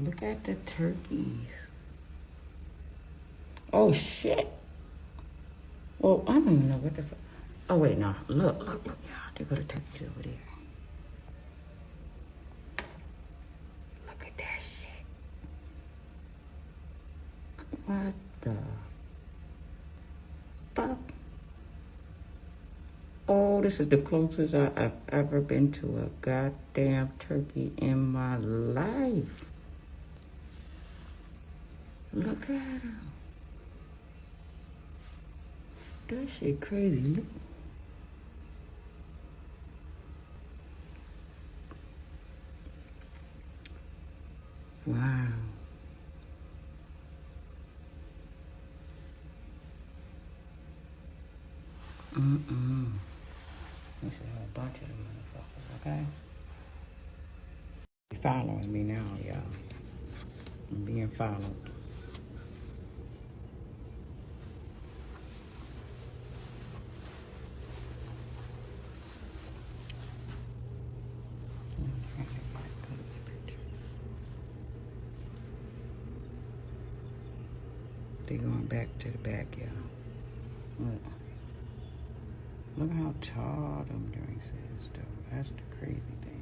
Look at the turkeys. Oh, shit. Well, I don't even know what the fuck. Oh, wait, no. Look, y'all. There go the turkeys over there. Look at that shit. What the fuck? Oh, this is the closest I've ever been to a goddamn turkey in my life. Look at him. That shit crazy. Look. Wow. There's a whole bunch of them motherfuckers, okay? You're following me now, y'all. I'm being followed. They're going back to the back, y'all. Look how tall them drinks is, though. That's the crazy thing.